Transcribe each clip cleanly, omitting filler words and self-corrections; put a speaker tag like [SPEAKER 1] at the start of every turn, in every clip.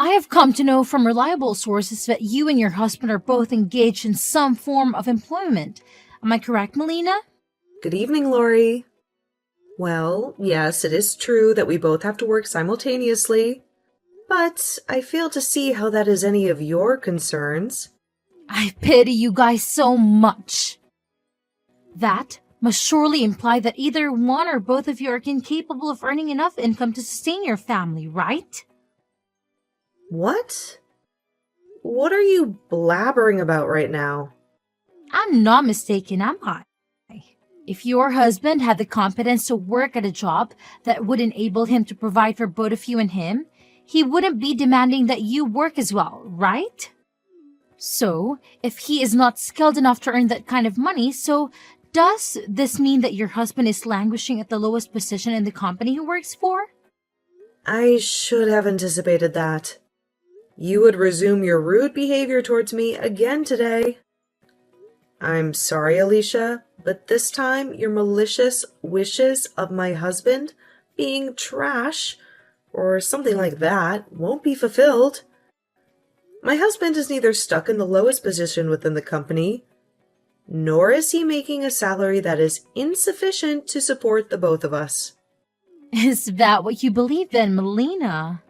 [SPEAKER 1] I have come to know from reliable sources that you and your husband are both engaged in some form of employment. Am I correct, Melina?
[SPEAKER 2] Good evening, Lori. Well, yes, it is true that we both have to work simultaneously, but I fail to see how that is any of your concerns.
[SPEAKER 1] I pity you guys so much. That must surely imply that either one or both of you are incapable of earning enough income to sustain your family, right?
[SPEAKER 2] What? What are you blabbering about right now?
[SPEAKER 1] I'm not mistaken, am I? If your husband had the competence to work at a job that would enable him to provide for both of you and him, he wouldn't be demanding that you work as well, right? So, if he is not skilled enough to earn that kind of money, so does this mean that your husband is languishing at the lowest position in the company he works for?
[SPEAKER 2] I should have anticipated that. You would resume your rude behavior towards me again today. I'm sorry, Alicia, but this time your malicious wishes of my husband being trash, or something like that, won't be fulfilled. My husband is neither stuck in the lowest position within the company, nor is he making a salary that is insufficient to support the both of us.
[SPEAKER 1] Is that what you believe then, Melina?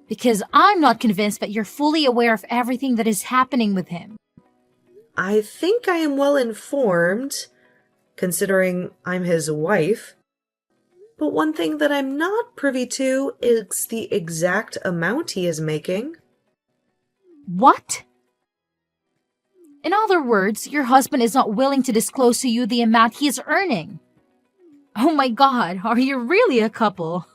[SPEAKER 1] Because I'm not convinced that you're fully aware of everything that is happening with him.
[SPEAKER 2] I think I am well informed, considering I'm his wife. But one thing that I'm not privy to is the exact amount he is making.
[SPEAKER 1] What? In other words, your husband is not willing to disclose to you the amount he is earning. Oh my god, are you really a couple?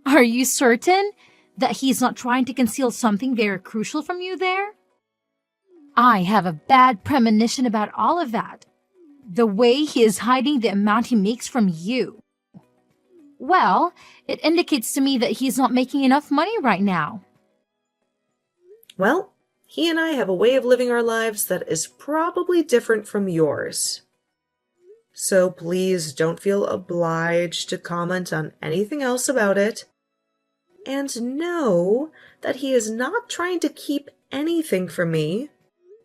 [SPEAKER 1] Are you certain that he's not trying to conceal something very crucial from you there? I have a bad premonition about all of that. The way he is hiding the amount he makes from you. Well, it indicates to me that he's not making enough money right now.
[SPEAKER 2] Well, he and I have a way of living our lives that is probably different from yours. So please don't feel obliged to comment on anything else about it. And know that he is not trying to keep anything from me.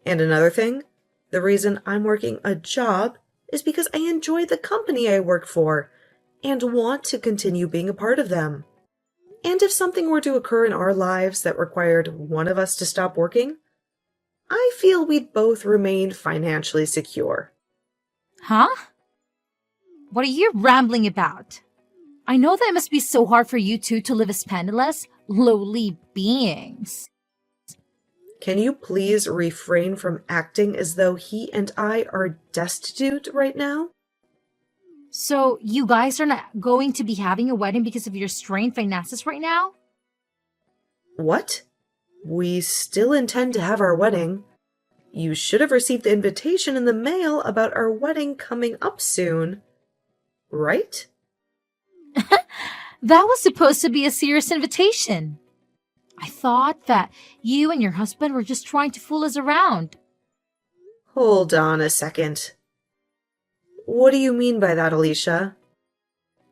[SPEAKER 2] And another thing, the reason I'm working a job is because I enjoy the company I work for and want to continue being a part of them. And if something were to occur in our lives that required one of us to stop working, I feel we'd both remain financially secure.
[SPEAKER 1] Huh? What are you rambling about? I know that it must be so hard for you two to live as penniless, lowly beings.
[SPEAKER 2] Can you please refrain from acting as though he and I are destitute right now?
[SPEAKER 1] So, you guys are not going to be having a wedding because of your strained finances right now?
[SPEAKER 2] What? We still intend to have our wedding. You should have received the invitation in the mail about our wedding coming up soon. Right?
[SPEAKER 1] That was supposed to be a serious invitation. I thought that you and your husband were just trying to fool us around.
[SPEAKER 2] Hold on a second. What do you mean by that, Alicia?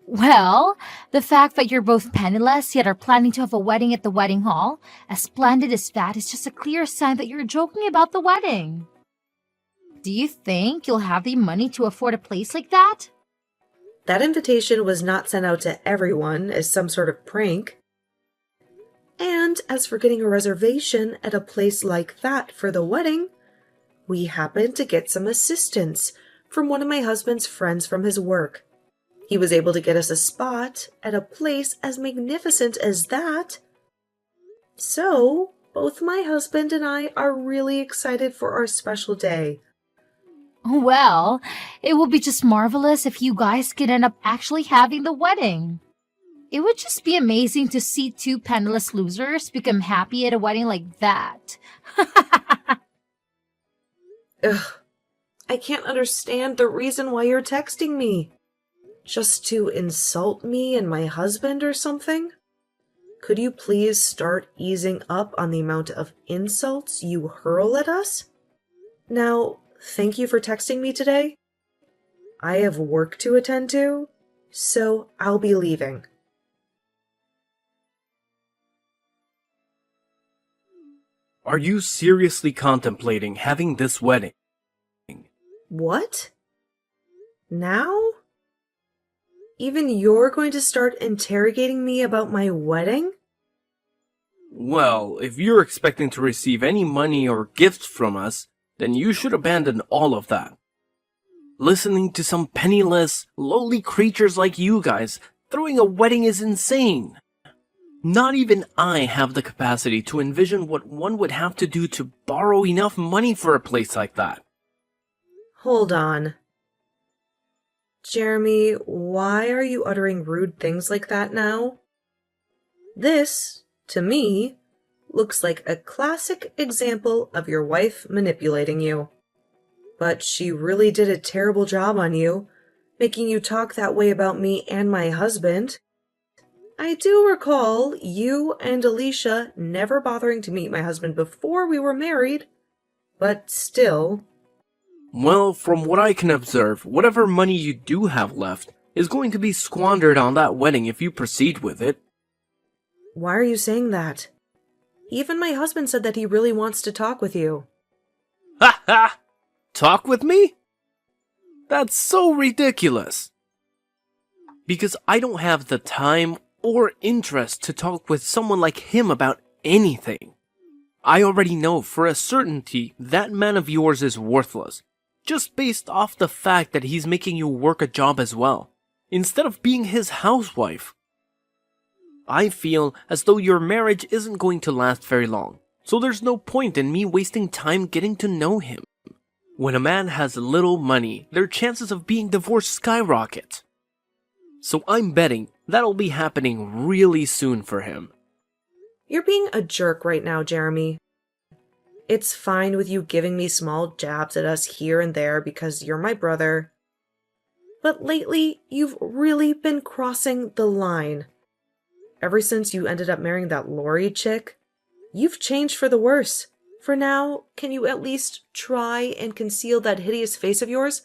[SPEAKER 1] Well, the fact that you're both penniless yet are planning to have a wedding at the wedding hall, as splendid as that, is just a clear sign that you're joking about the wedding. Do you think you'll have the money to afford a place like that?
[SPEAKER 2] That invitation was not sent out to everyone as some sort of prank. And as for getting a reservation at a place like that for the wedding, we happened to get some assistance from one of my husband's friends from his work. He was able to get us a spot at a place as magnificent as that. So, both my husband and I are really excited for our special day.
[SPEAKER 1] Well, it will be just marvelous if you guys could end up actually having the wedding. It would just be amazing to see two penniless losers become happy at a wedding like that.
[SPEAKER 2] Ugh, I can't understand the reason why you're texting me. Just to insult me and my husband or something? Could you please start easing up on the amount of insults you hurl at us? Now, thank you for texting me today. I have work to attend to, so I'll be leaving.
[SPEAKER 3] Are you seriously contemplating having this wedding?
[SPEAKER 2] What? Now? Even you're going to start interrogating me about my wedding?
[SPEAKER 3] Well, if you're expecting to receive any money or gifts from us, then you should abandon all of that. Listening to some penniless, lowly creatures like you guys throwing a wedding is insane. Not even I have the capacity to envision what one would have to do to borrow enough money for a place like that.
[SPEAKER 2] Hold on. Jeremy, why are you uttering rude things like that now? This, to me, looks like a classic example of your wife manipulating you. But she really did a terrible job on you, making you talk that way about me and my husband. I do recall you and Alicia never bothering to meet my husband before we were married, but still...
[SPEAKER 3] Well, from what I can observe, whatever money you do have left is going to be squandered on that wedding if you proceed with it.
[SPEAKER 2] Why are you saying that? Even my husband said that he really wants to talk with you.
[SPEAKER 3] Ha ha! Talk with me? That's so ridiculous. Because I don't have the time or interest to talk with someone like him about anything. I already know for a certainty that man of yours is worthless, just based off the fact that he's making you work a job as well, instead of being his housewife. I feel as though your marriage isn't going to last very long, so there's no point in me wasting time getting to know him. When a man has little money, their chances of being divorced skyrocket. So I'm betting that'll be happening really soon for him.
[SPEAKER 2] You're being a jerk right now, Jeremy. It's fine with you giving me small jabs at us here and there because you're my brother. But lately, you've really been crossing the line. Ever since you ended up marrying that Lori chick, you've changed for the worse. For now, can you at least try and conceal that hideous face of yours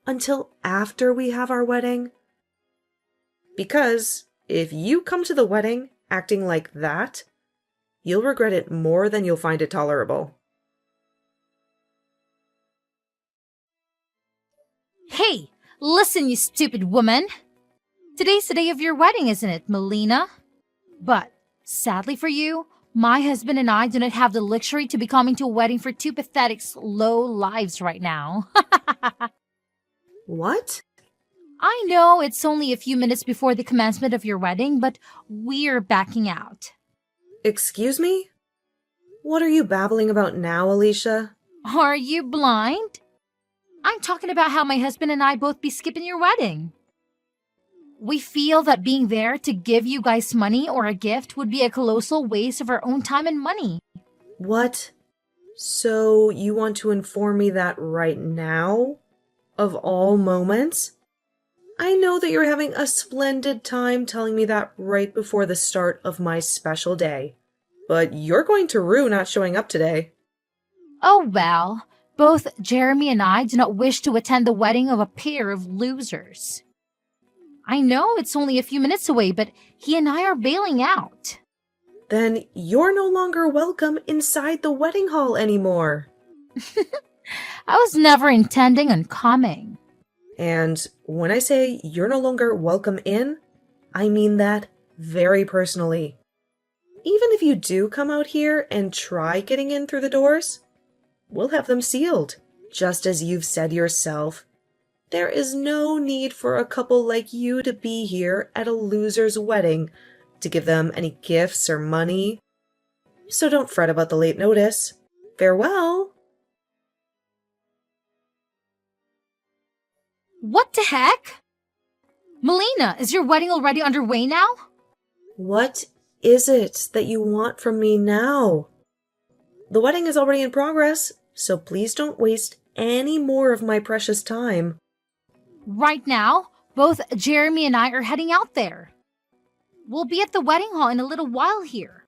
[SPEAKER 2] until after we have our wedding? Because if you come to the wedding acting like that, you'll regret it more than you'll find it tolerable.
[SPEAKER 1] Hey, listen, you stupid woman. Today's the day of your wedding, isn't it, Melina? But, sadly for you, my husband and I do not have the luxury to be coming to a wedding for two pathetic, low lives right now.
[SPEAKER 2] What?
[SPEAKER 1] I know it's only a few minutes before the commencement of your wedding, but we're backing out.
[SPEAKER 2] Excuse me? What are you babbling about now, Alicia?
[SPEAKER 1] Are you blind? I'm talking about how my husband and I both be skipping your wedding. We feel that being there to give you guys money or a gift would be a colossal waste of our own time and money.
[SPEAKER 2] What? So you want to inform me that right now? Of all moments? I know that you're having a splendid time telling me that right before the start of my special day. But you're going to rue not showing up today.
[SPEAKER 1] Oh well, both Jeremy and I do not wish to attend the wedding of a pair of losers. I know it's only a few minutes away, but he and I are bailing out.
[SPEAKER 2] Then you're no longer welcome inside the wedding hall anymore.
[SPEAKER 1] I was never intending on coming.
[SPEAKER 2] And when I say you're no longer welcome in, I mean that very personally. Even if you do come out here and try getting in through the doors, we'll have them sealed. Just as you've said yourself, there is no need for a couple like you to be here at a loser's wedding to give them any gifts or money. So don't fret about the late notice. Farewell.
[SPEAKER 1] What the heck? Melina, is your wedding already underway now?
[SPEAKER 2] What is it that you want from me now? The wedding is already in progress, so please don't waste any more of my precious time.
[SPEAKER 1] Right now, both Jeremy and I are heading out there. We'll be at the wedding hall in a little while here.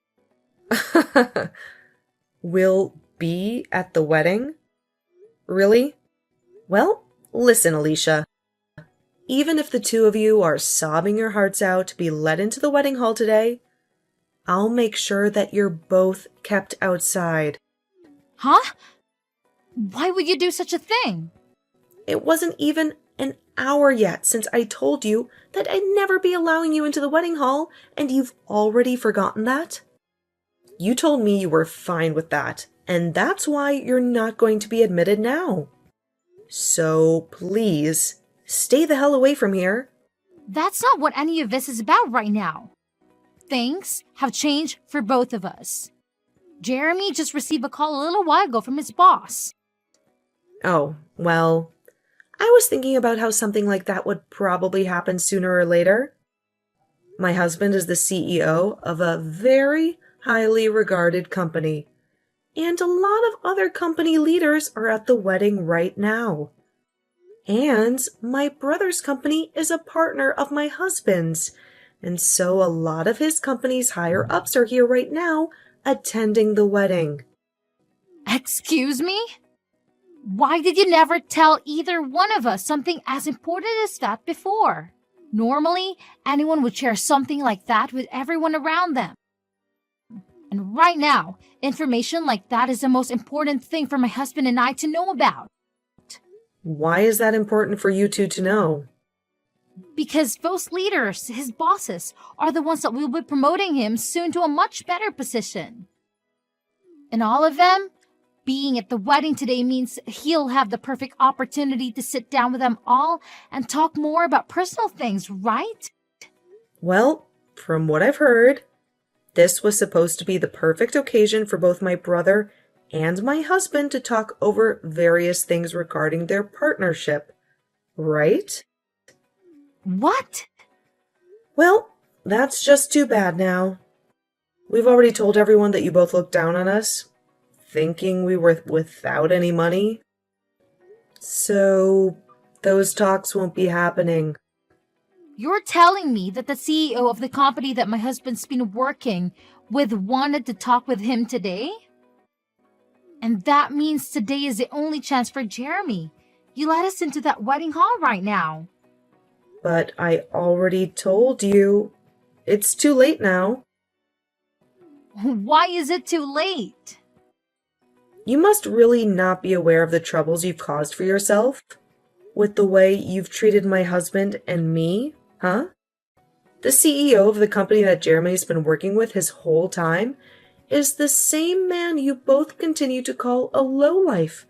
[SPEAKER 2] Will be at the wedding? Really? Well, listen, Alicia. Even if the two of you are sobbing your hearts out to be let into the wedding hall today, I'll make sure that you're both kept outside.
[SPEAKER 1] Huh? Why would you do such a thing?
[SPEAKER 2] It wasn't even an hour yet since I told you that I'd never be allowing you into the wedding hall, and you've already forgotten that? You told me you were fine with that, and that's why you're not going to be admitted now. So please, stay the hell away from here.
[SPEAKER 1] That's not what any of this is about right now. Things have changed for both of us. Jeremy just received a call a little while ago from his boss.
[SPEAKER 2] Oh, well, I was thinking about how something like that would probably happen sooner or later. My husband is the CEO of a very highly regarded company, and a lot of other company leaders are at the wedding right now. And my brother's company is a partner of my husband's, and so a lot of his company's higher-ups are here right now attending the wedding.
[SPEAKER 1] Excuse me? Why did you never tell either one of us something as important as that before? Normally, anyone would share something like that with everyone around them. And right now, information like that is the most important thing for my husband and I to know about.
[SPEAKER 2] Why is that important for you two to know?
[SPEAKER 1] Because those leaders, his bosses, are the ones that will be promoting him soon to a much better position. And all of them, being at the wedding today means he'll have the perfect opportunity to sit down with them all and talk more about personal things, right?
[SPEAKER 2] Well, from what I've heard, this was supposed to be the perfect occasion for both my brother and my husband to talk over various things regarding their partnership, right?
[SPEAKER 1] What?
[SPEAKER 2] Well, that's just too bad now. We've already told everyone that you both looked down on us, thinking we were without any money. So, those talks won't be happening.
[SPEAKER 1] You're telling me that the CEO of the company that my husband's been working with wanted to talk with him today? And that means today is the only chance for Jeremy. You let us into that wedding hall right now.
[SPEAKER 2] But I already told you. It's too late now.
[SPEAKER 1] Why is it too late?
[SPEAKER 2] You must really not be aware of the troubles you've caused for yourself with the way you've treated my husband and me, huh? The CEO of the company that Jeremy's been working with his whole time is the same man you both continue to call a lowlife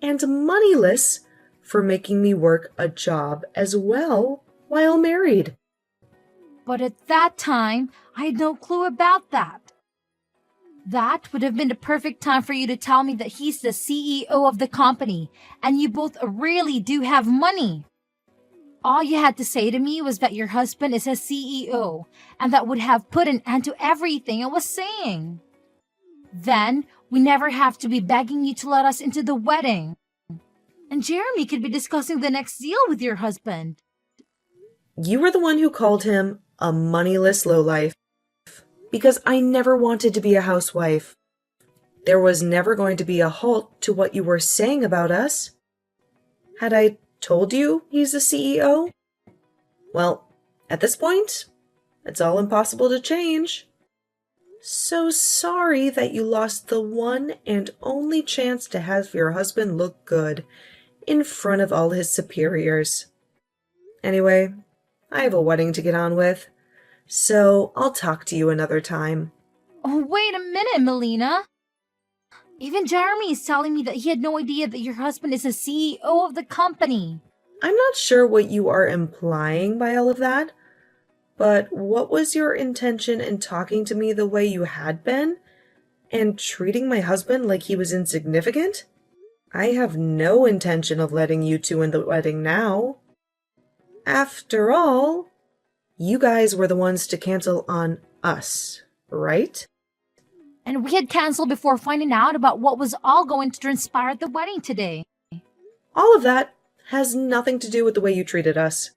[SPEAKER 2] and moneyless for making me work a job as well while married.
[SPEAKER 1] But at that time, I had no clue about that. That would have been the perfect time for you to tell me that he's the CEO of the company and you both really do have money. All you had to say to me was that your husband is a CEO and that would have put an end to everything I was saying. Then we never have to be begging you to let us into the wedding. And Jeremy could be discussing the next deal with your husband.
[SPEAKER 2] You were the one who called him a moneyless lowlife because I never wanted to be a housewife. There was never going to be a halt to what you were saying about us. Had I told you he's the CEO? Well, at this point, it's all impossible to change. So sorry that you lost the one and only chance to have your husband look good in front of all his superiors. Anyway, I have a wedding to get on with, so I'll talk to you another time.
[SPEAKER 1] Oh, wait a minute, Melina. Even Jeremy is telling me that he had no idea that your husband is the CEO of the company.
[SPEAKER 2] I'm not sure what you are implying by all of that, but what was your intention in talking to me the way you had been and treating my husband like he was insignificant? I have no intention of letting you two in the wedding now. After all, you guys were the ones to cancel on us, right?
[SPEAKER 1] And we had canceled before finding out about what was all going to transpire at the wedding today.
[SPEAKER 2] All of that has nothing to do with the way you treated us.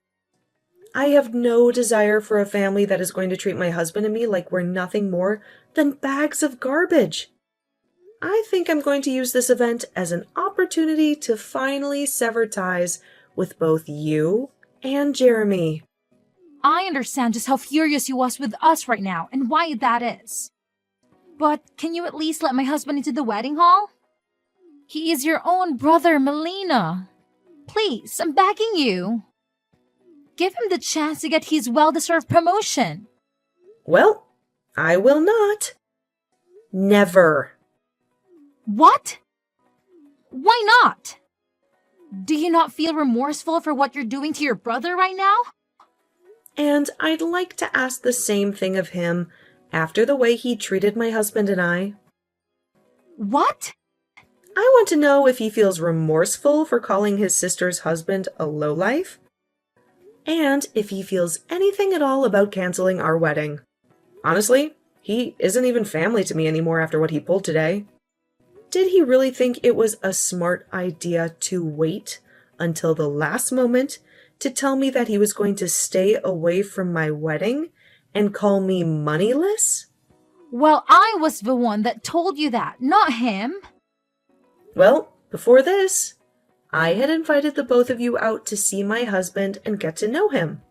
[SPEAKER 2] I have no desire for a family that is going to treat my husband and me like we're nothing more than bags of garbage. I think I'm going to use this event as an opportunity to finally sever ties with both you and Jeremy.
[SPEAKER 1] I understand just how furious you was with us right now and why that is. But can you at least let my husband into the wedding hall? He is your own brother, Melina. Please, I'm begging you. Give him the chance to get his well-deserved promotion.
[SPEAKER 2] Well, I will not. Never.
[SPEAKER 1] What? Why not? Do you not feel remorseful for what you're doing to your brother right now?
[SPEAKER 2] And I'd like to ask the same thing of him after the way he treated my husband and I.
[SPEAKER 1] What?
[SPEAKER 2] I want to know if he feels remorseful for calling his sister's husband a lowlife, and if he feels anything at all about canceling our wedding. Honestly, he isn't even family to me anymore after what he pulled today. Did he really think it was a smart idea to wait until the last moment to tell me that he was going to stay away from my wedding and call me moneyless?
[SPEAKER 1] Well, I was the one that told you that, not him.
[SPEAKER 2] Well, before this, I had invited the both of you out to see my husband and get to know him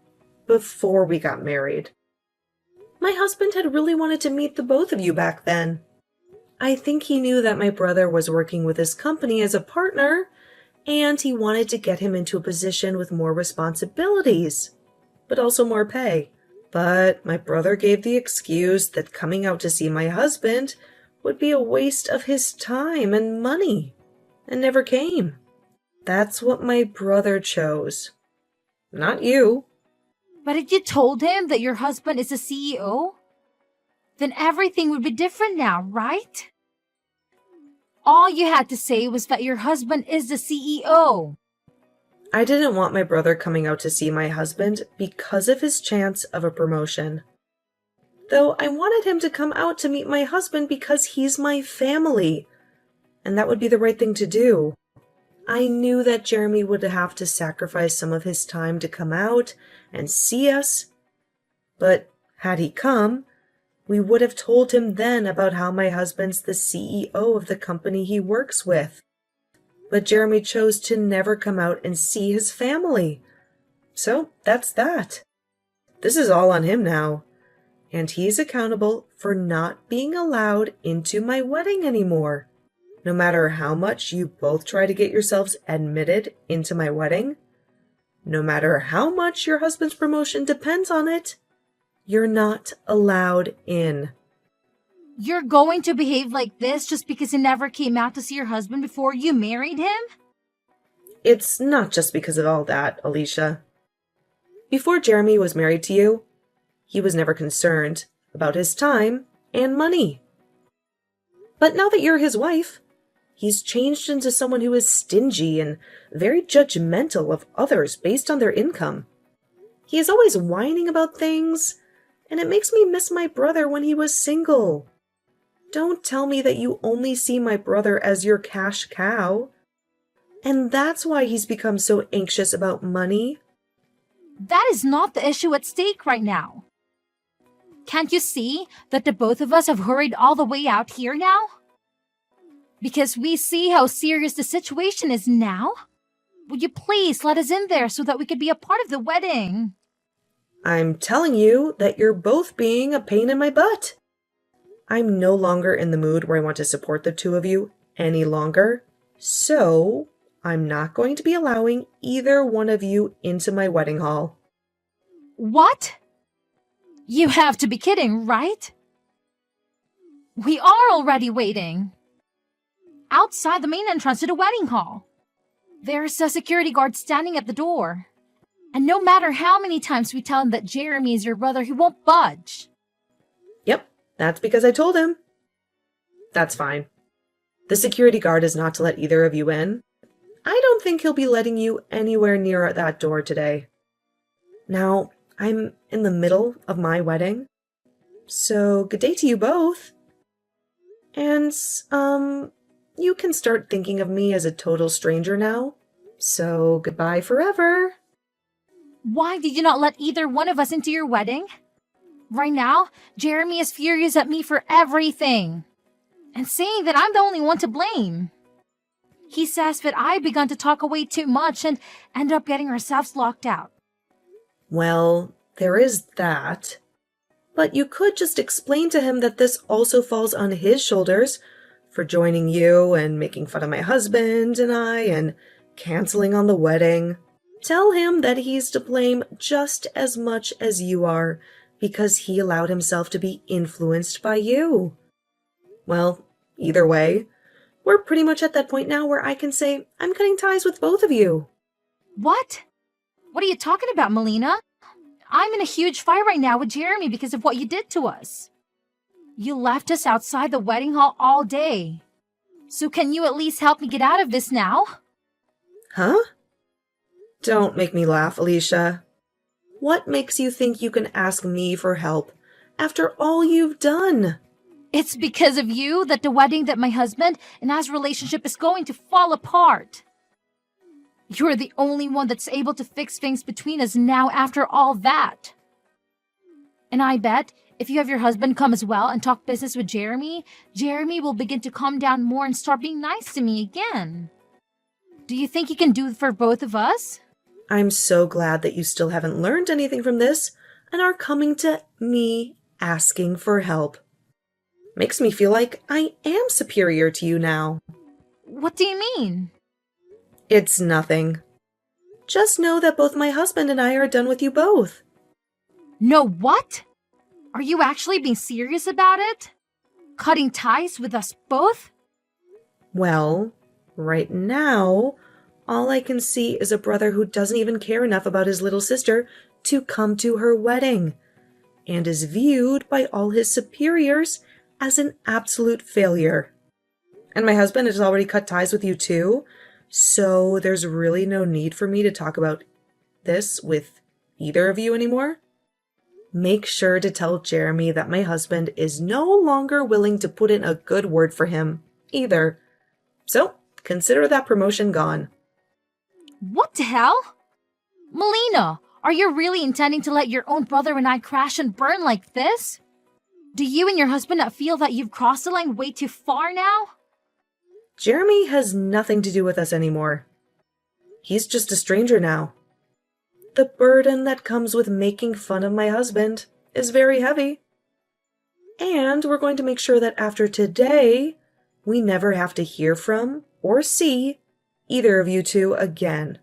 [SPEAKER 2] before we got married. My husband had really wanted to meet the both of you back then. I think he knew that my brother was working with his company as a partner, and he wanted to get him into a position with more responsibilities, but also more pay. But my brother gave the excuse that coming out to see my husband would be a waste of his time and money, and never came. That's what my brother chose. Not you.
[SPEAKER 1] But if you told him that your husband is a CEO, then everything would be different now, right? All you had to say was that your husband is the CEO.
[SPEAKER 2] I didn't want my brother coming out to see my husband because of his chance of a promotion. Though I wanted him to come out to meet my husband because he's my family, and that would be the right thing to do. I knew that Jeremy would have to sacrifice some of his time to come out and see us, but had he come, we would have told him then about how my husband's the CEO of the company he works with. But Jeremy chose to never come out and see his family. So that's that. This is all on him now. And he's accountable for not being allowed into my wedding anymore. No matter how much you both try to get yourselves admitted into my wedding, no matter how much your husband's promotion depends on it, you're not allowed in.
[SPEAKER 1] You're going to behave like this just because you never came out to see your husband before you married him?
[SPEAKER 2] It's not just because of all that, Alicia. Before Jeremy was married to you, he was never concerned about his time and money. But now that you're his wife, he's changed into someone who is stingy and very judgmental of others based on their income. He is always whining about things, and it makes me miss my brother when he was single. Don't tell me that you only see my brother as your cash cow. And that's why he's become so anxious about money.
[SPEAKER 1] That is not the issue at stake right now. Can't you see that the both of us have hurried all the way out here now? Because we see how serious the situation is now? Would you please let us in there so that we could be a part of the wedding?
[SPEAKER 2] I'm telling you that you're both being a pain in my butt. I'm no longer in the mood where I want to support the two of you any longer, so I'm not going to be allowing either one of you into my wedding hall.
[SPEAKER 1] What? You have to be kidding, right? We are already waiting. Outside the main entrance to the wedding hall. There's a security guard standing at the door. And no matter how many times we tell him that Jeremy is your brother, he won't budge.
[SPEAKER 2] Yep, that's because I told him. That's fine. The security guard is not to let either of you in. I don't think he'll be letting you anywhere near that door today. Now, I'm in the middle of my wedding, so good day to you both. And, you can start thinking of me as a total stranger now, so goodbye forever.
[SPEAKER 1] Why did you not let either one of us into your wedding? Right now, Jeremy is furious at me for everything, and saying that I'm the only one to blame. He says that I begun to talk away too much and ended up getting ourselves locked out.
[SPEAKER 2] Well, there is that. But you could just explain to him that this also falls on his shoulders for joining you and making fun of my husband and I and canceling on the wedding. Tell him that he's to blame just as much as you are because he allowed himself to be influenced by you. Well, either way, we're pretty much at that point now where I can say I'm cutting ties with both of you.
[SPEAKER 1] What? What are you talking about, Melina? I'm in a huge fight right now with Jeremy because of what you did to us. You left us outside the wedding hall all day. So can you at least help me get out of this now?
[SPEAKER 2] Huh? Don't make me laugh, Alicia. What makes you think you can ask me for help after all you've done?
[SPEAKER 1] It's because of you that the wedding that my husband and I's relationship is going to fall apart. You're the only one that's able to fix things between us now after all that. And I bet if you have your husband come as well and talk business with Jeremy, Jeremy will begin to calm down more and start being nice to me again. Do you think you can do it for both of us?
[SPEAKER 2] I'm so glad that you still haven't learned anything from this and are coming to me asking for help. Makes me feel like I am superior to you now.
[SPEAKER 1] What do you mean?
[SPEAKER 2] It's nothing. Just know that both my husband and I are done with you both.
[SPEAKER 1] No, what? Are you actually being serious about it? Cutting ties with us both?
[SPEAKER 2] Well, right now, all I can see is a brother who doesn't even care enough about his little sister to come to her wedding, and is viewed by all his superiors as an absolute failure. And my husband has already cut ties with you too, so there's really no need for me to talk about this with either of you anymore. Make sure to tell Jeremy that my husband is no longer willing to put in a good word for him either. So, consider that promotion gone.
[SPEAKER 1] What the hell? Melina, are you really intending to let your own brother and I crash and burn like this? Do you and your husband not feel that you've crossed the line way too far now?
[SPEAKER 2] Jeremy has nothing to do with us anymore. He's just a stranger now. The burden that comes with making fun of my husband is very heavy. And we're going to make sure that after today, we never have to hear from or see either of you two again.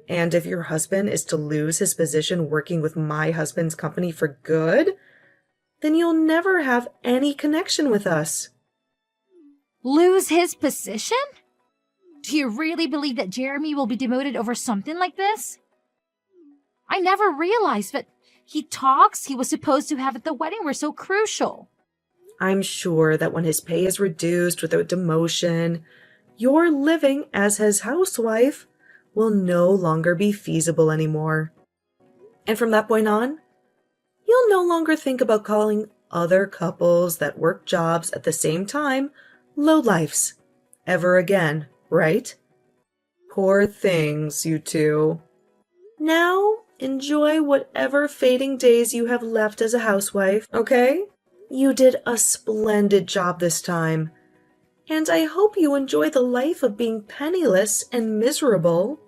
[SPEAKER 2] And if your husband is to lose his position working with my husband's company for good, then you'll never have any connection with us.
[SPEAKER 1] Lose his position? Do you really believe that Jeremy will be demoted over something like this? I never realized that talks he was supposed to have at the wedding were so crucial.
[SPEAKER 2] I'm sure that when his pay is reduced with a demotion, your living as his housewife will no longer be feasible anymore. And from that point on, you'll no longer think about calling other couples that work jobs at the same time lowlifes ever again, right? Poor things, you two. Now, enjoy whatever fading days you have left as a housewife, okay? You did a splendid job this time, and I hope you enjoy the life of being penniless and miserable.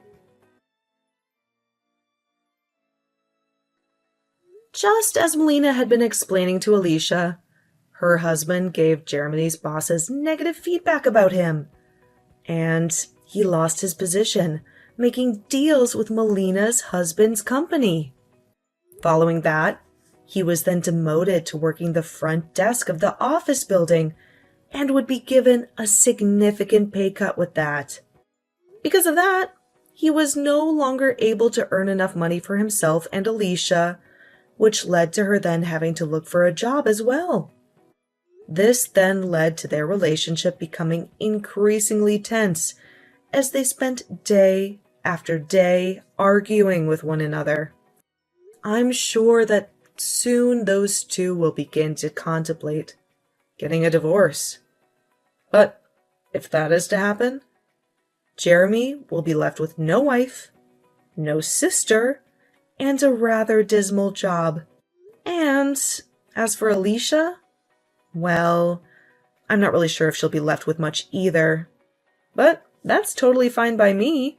[SPEAKER 2] Just as Melina had been explaining to Alicia, her husband gave Jeremy's bosses negative feedback about him, and he lost his position, making deals with Melina's husband's company. Following that, he was then demoted to working the front desk of the office building and would be given a significant pay cut with that. Because of that, he was no longer able to earn enough money for himself and Alicia, which led to her then having to look for a job as well. This then led to their relationship becoming increasingly tense as they spent day after day arguing with one another. I'm sure that soon those two will begin to contemplate getting a divorce. But if that is to happen, Jeremy will be left with no wife, no sister, and a rather dismal job. And as for Alicia, well, I'm not really sure if she'll be left with much either. But that's totally fine by me.